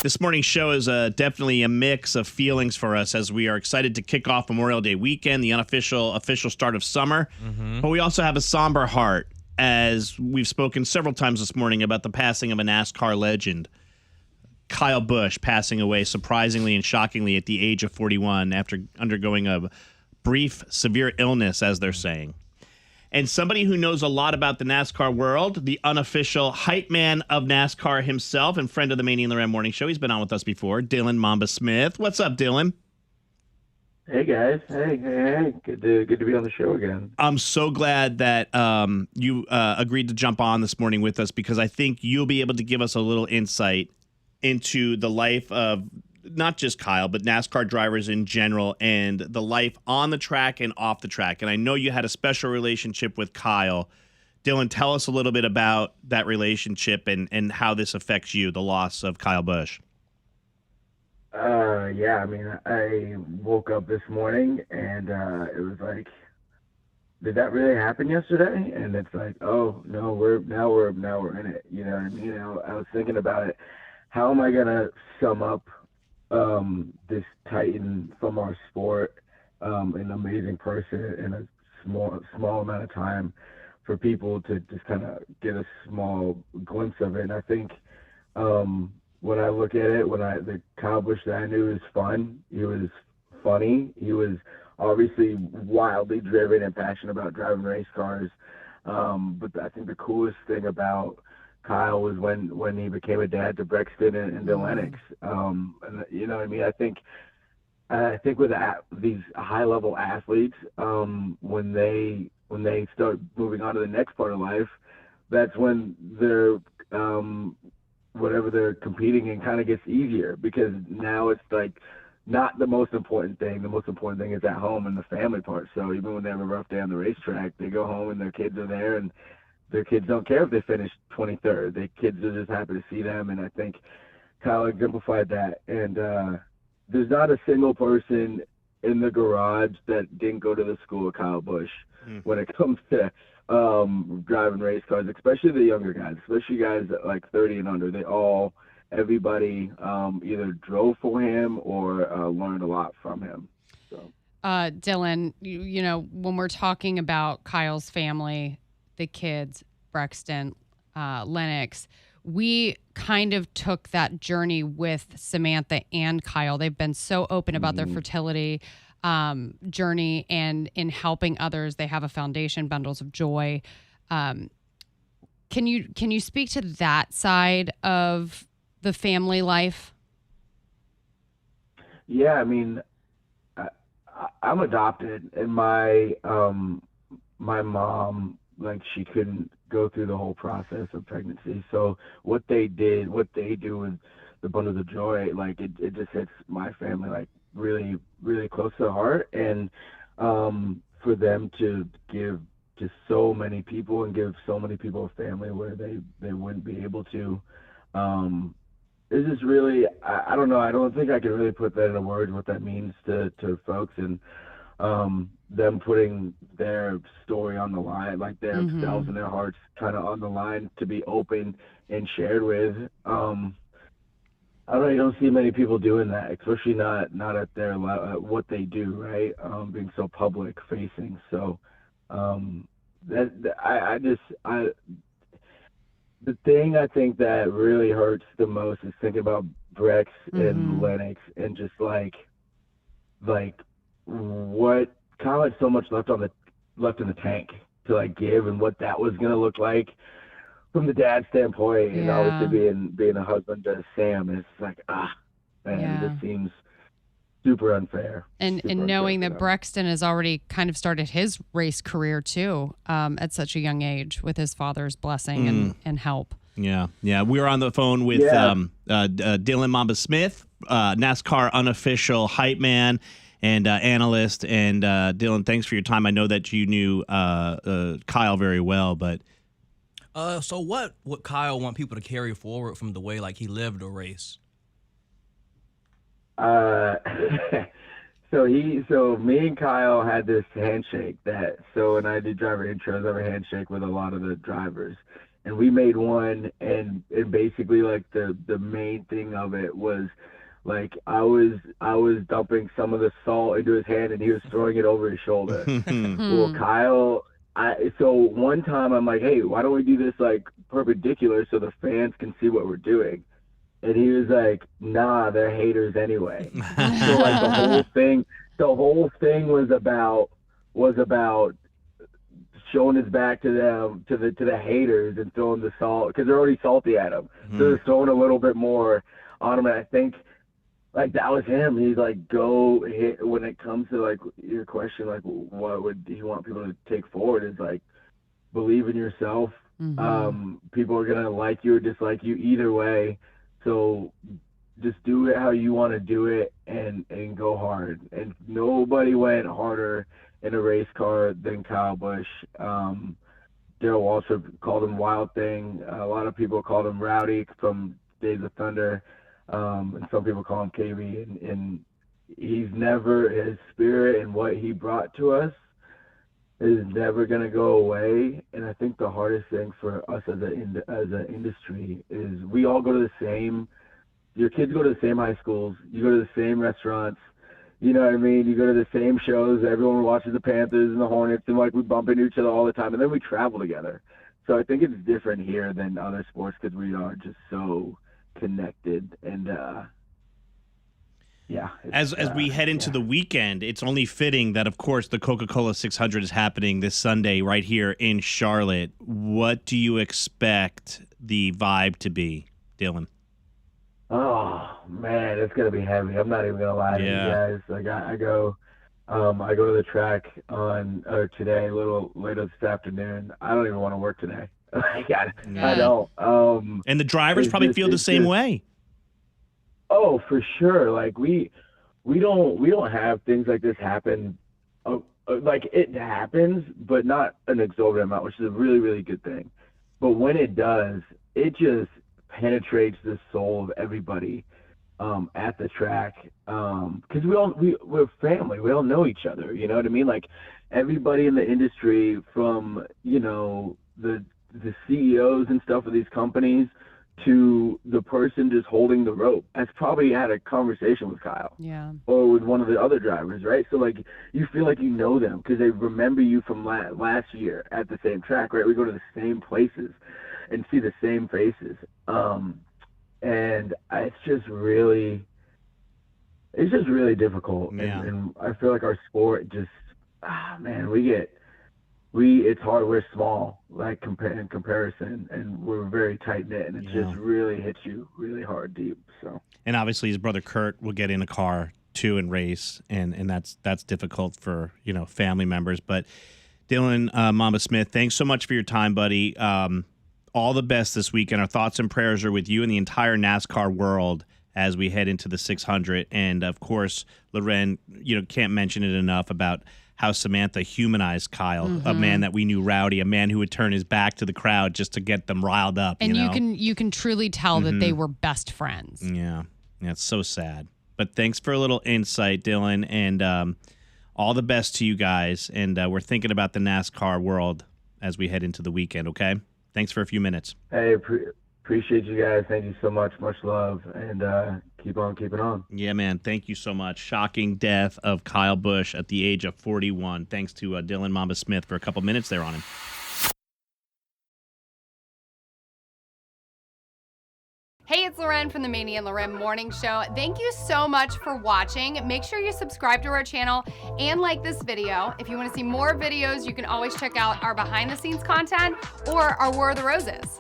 This morning's show is definitely a mix of feelings for us as we are excited to kick off Memorial Day weekend, the official start of summer. But we also have a somber heart as we've spoken several times this morning about the passing of a NASCAR legend. Kyle Busch passing away surprisingly and shockingly at the age of 41 after undergoing a brief, severe illness, as they're saying. And somebody who knows a lot about the NASCAR world, the unofficial hype man of NASCAR himself and friend of the Maney LauRen Morning Show. He's been on with us before, Dylan Mamba Smith. What's up, Dylan? Hey, guys. Hey. Good to be on the show again. I'm so glad that you agreed to jump on this morning with us because I think you'll be able to give us a little insight into the life of not just Kyle, but NASCAR drivers in general and the life on the track and off the track. And I know you had a special relationship with Kyle. Dylan, tell us a little bit about that relationship and how this affects you, the loss of Kyle Busch. Yeah, I mean, I woke up this morning and it was like, did that really happen yesterday? And it's like, oh no, we're in it. You know what I mean? I was thinking about it. How am I gonna sum up this titan from our sport, an amazing person in a small amount of time for people to just kind of get a small glimpse of it. And I think when I look at it, the Kyle Busch that I knew was fun. He was funny. He was obviously wildly driven and passionate about driving race cars. But I think the coolest thing about Kyle was when he became a dad to Brexton and to Lennox. And you know what I mean? I think with these high level athletes, when they start moving on to the next part of life, that's when they're whatever they're competing in kind of gets easier, because now it's like not the most important thing. The most important thing is at home and the family part. So even when they have a rough day on the racetrack, they go home and their kids are there, and their kids don't care if they finish 23rd. Their kids are just happy to see them, and I think Kyle exemplified that. And there's not a single person in the garage that didn't go to the school of Kyle Busch when it comes to driving race cars, especially the younger guys, especially guys like 30 and under. Everybody either drove for him or learned a lot from him. So. Dylan, you know, when we're talking about Kyle's family, the kids, Brexton, Lennox, we kind of took that journey with Samantha and Kyle. They've been so open about their fertility journey and in helping others. They have a foundation, Bundles of Joy. Can you speak to that side of the family life? Yeah, I mean, I'm adopted, and my mom, like, she couldn't go through the whole process of pregnancy. So what they do with the Bundles of Joy, like, it just hits my family like really, really close to the heart. And for them to give to so many people and give so many people a family where they wouldn't be able to, it's just really, I don't know. I don't think I can really put that into words, what that means to folks, and them putting their story on the line, like themselves and their hearts kind of on the line to be open and shared with. I don't know, you don't see many people doing that, especially not at their what they do, right? Being so public facing. So the thing I think that really hurts the most is thinking about Brex and Lennox, and just like what Kyle had so much left in the tank to like give, and what that was gonna look like from the dad standpoint, and obviously being a husband to Sam. It's like, it just seems super unfair. And knowing that Brexton has already kind of started his race career too, at such a young age, with his father's blessing and help. Yeah. We were on the phone with Dylan Mamba Smith, NASCAR unofficial hype man and analyst. And Dylan, thanks for your time. I know that you knew Kyle very well, but so what would Kyle want people to carry forward from the way like he lived a race? So me and Kyle had this handshake when I did driver intros, I have a handshake with a lot of the drivers. and we made one, and basically like the main thing of it was like I was dumping some of the salt into his hand and he was throwing it over his shoulder. Well, Kyle, so one time I'm like, hey, why don't we do this like perpendicular so the fans can see what we're doing? And he was like, nah, they're haters anyway. So like the whole thing was about showing his back to them, to the haters, and throwing the salt because they're already salty at him. So they're throwing a little bit more on him. And I think like that was him. He's like, go hit. When it comes to like your question, like what would he want people to take forward is like believe in yourself. People are gonna like you or dislike you either way. So just do it how you want to do it and go hard. And nobody went harder in a race car than Kyle Busch. Daryl Walsh called him Wild Thing. A lot of people called him Rowdy from Days of Thunder. And some people call him KB. And he's never, his spirit and what he brought to us is never going to go away. And I think the hardest thing for us as an industry is we all go to the same, your kids go to the same high schools, you go to the same restaurants, you know what I mean? You go to the same shows, everyone watches the Panthers and the Hornets, and like we bump into each other all the time, and then we travel together. So I think it's different here than other sports because we are just so connected. And yeah. As we head into the weekend, it's only fitting that, of course, the Coca-Cola 600 is happening this Sunday right here in Charlotte. What do you expect the vibe to be, Dylan? Oh man, it's gonna be heavy. I'm not even gonna lie to you guys. Like I go to the track today, a little later this afternoon. I don't even want to work today. I don't. And the drivers probably feel the same way. Oh, for sure. Like we don't have things like this happen. Like it happens, but not an exorbitant amount, which is a really, really good thing. But when it does, it just penetrates the soul of everybody at the track, because we're family. We all know each other. You know what I mean? Like everybody in the industry, from the CEOs and stuff of these companies to the person just holding the rope, has probably had a conversation with Kyle, or with one of the other drivers, right? So like you feel like you know them because they remember you from last year at the same track, right? We go to the same places and see the same faces, and it's just really difficult. And I feel like our sport just it's hard. We're small, like in comparison, and we're very tight knit, and it just really hits you really hard deep. So, and obviously his brother Kurt will get in a car too and race, and that's difficult for family members. But Dylan Mamba Smith, thanks so much for your time, buddy. All the best this weekend. Our thoughts and prayers are with you and the entire NASCAR world as we head into the 600. And of course, LauRen, can't mention it enough about how Samantha humanized Kyle, a man that we knew rowdy, a man who would turn his back to the crowd just to get them riled up. And you can truly tell that they were best friends. Yeah, it's so sad. But thanks for a little insight, Dylan, and all the best to you guys. And we're thinking about the NASCAR world as we head into the weekend, okay? Thanks for a few minutes. Hey, appreciate you guys. Thank you so much. Much love. And keep on keeping on. Yeah, man. Thank you so much. Shocking death of Kyle Busch at the age of 41. Thanks to Dylan Mamba Smith for a couple minutes there on him. Hey, it's LauRen from the Maney LauRen Morning Show. Thank you so much for watching. Make sure you subscribe to our channel and like this video. If you want to see more videos, you can always check out our behind the scenes content or our War of the Roses.